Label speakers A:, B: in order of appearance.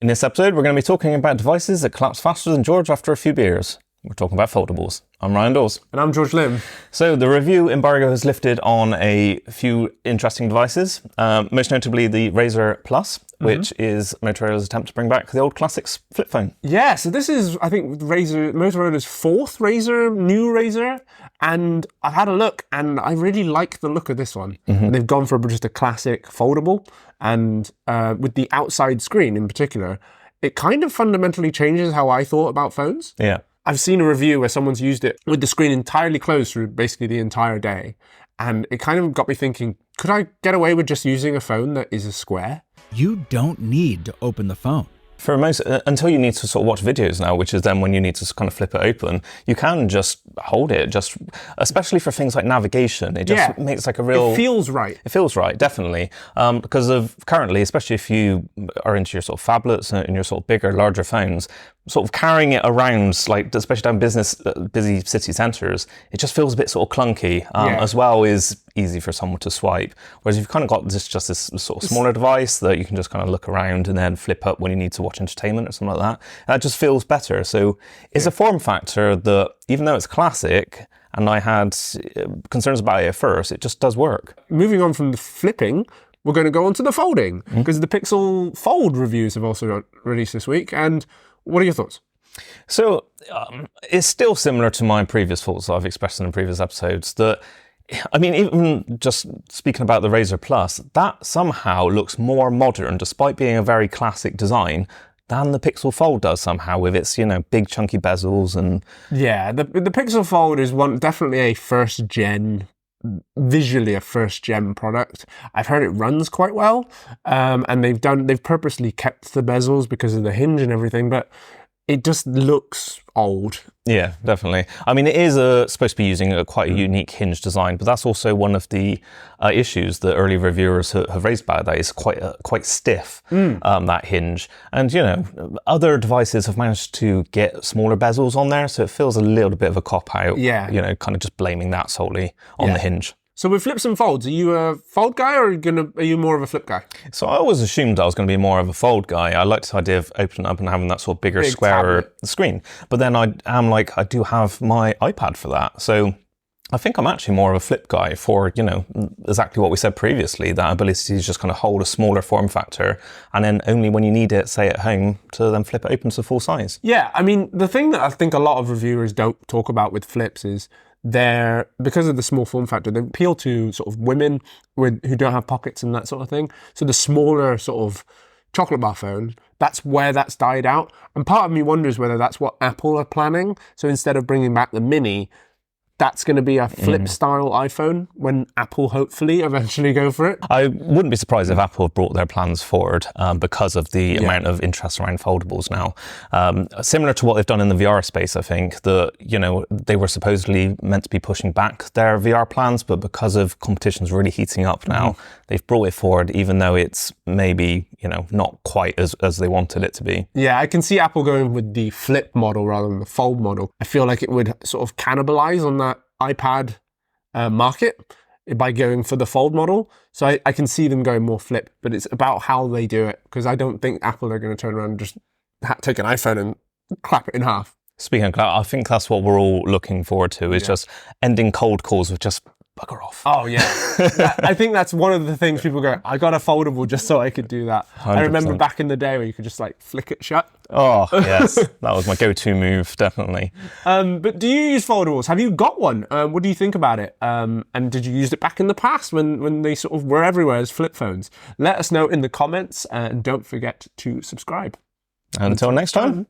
A: In this episode, we're going to be talking about devices that collapse faster than George after a few beers. We're talking about foldables. I'm Ryan Dawes.
B: And I'm George Lim.
A: So the review embargo has lifted on a few interesting devices, most notably the Razr Plus, which is Motorola's attempt to bring back the old classics flip phone.
B: Yeah, so this is, I think, Motorola's fourth new Razr, and I've had a look, and I really like the look of this one. And they've gone for just a classic foldable, and with the outside screen in particular, it kind of fundamentally changes how I thought about phones.
A: Yeah.
B: I've seen a review where someone's used it with the screen entirely closed through basically the entire day, and it kind of got me thinking, could I get away with just using a phone that is a square?
C: You don't need to open the phone.
A: For most, until you need to sort of watch videos now, which is then when you need to kind of flip it open, you can just hold it, especially for things like navigation. It just makes like a real...
B: It feels right.
A: It feels right, definitely. Because of currently, especially if you are into your sort of phablets and your sort of bigger, larger phones, sort of carrying it around, like especially down busy city centres, it just feels a bit sort of clunky. As well as easy for someone to swipe. Whereas you've kind of got this sort of smaller device that you can just kind of look around and then flip up when you need to watch entertainment or something like that. And that just feels better. So it's a form factor that, even though it's classic, and I had concerns about it at first, it just does work.
B: Moving on from the flipping, we're going to go on to the folding, because the Pixel Fold reviews have also released this week. And what are your thoughts?
A: So it's still similar to my previous thoughts that I've expressed in the previous episodes, that I mean, even just speaking about the Razr Plus, that somehow looks more modern, despite being a very classic design, than the Pixel Fold does somehow, with its, big chunky bezels and... Yeah,
B: the Pixel Fold is definitely a visually a first-gen product. I've heard it runs quite well, and they've purposely kept the bezels because of the hinge and everything, but it just looks old.
A: Yeah, definitely. I mean, it is supposed to be using quite a unique hinge design, but that's also one of the issues that early reviewers have raised about that. It's quite stiff, that hinge. And, other devices have managed to get smaller bezels on there, so it feels a little bit of a cop-out, kind of just blaming that solely on the hinge.
B: So with flips and folds, are you a fold guy or are you more of a flip guy?
A: So I always assumed I was going to be more of a fold guy. I liked the idea of opening up and having that sort of bigger, squarer screen. But then I do have my iPad for that. So I think I'm actually more of a flip guy for, exactly what we said previously, that ability to just kind of hold a smaller form factor and then only when you need it, say at home, to then flip it open to full size.
B: Yeah, I mean, the thing that I think a lot of reviewers don't talk about with flips is because of the small form factor, they appeal to sort of women who don't have pockets and that sort of thing. So the smaller sort of chocolate bar phone, that's where that's died out. And part of me wonders whether that's what Apple are planning. So instead of bringing back the Mini, that's going to be a flip-style iPhone when Apple hopefully eventually go for it.
A: I wouldn't be surprised if Apple have brought their plans forward because of the amount of interest around foldables now. Similar to what they've done in the VR space, I think, they were supposedly meant to be pushing back their VR plans, but because of competition's really heating up now, they've brought it forward, even though it's maybe, not quite as they wanted it to be.
B: Yeah, I can see Apple going with the flip model rather than the fold model. I feel like it would sort of cannibalize on that iPad market by going for the fold model. So I can see them going more flip, but it's about how they do it, because I don't think Apple are going to turn around and just take an iPhone and clap it in half.
A: Speaking of clap, I think that's what we're all looking forward to, is just ending cold calls with just bugger off.
B: Oh, yeah. I think that's one of the things people go, I got a foldable just so I could do that. 100%. I remember back in the day where you could just flick it shut.
A: Oh, yes. That was my go-to move, definitely.
B: But do you use foldables? Have you got one? What do you think about it? And did you use it back in the past when they sort of were everywhere as flip phones? Let us know in the comments, and don't forget to subscribe.
A: Until next time.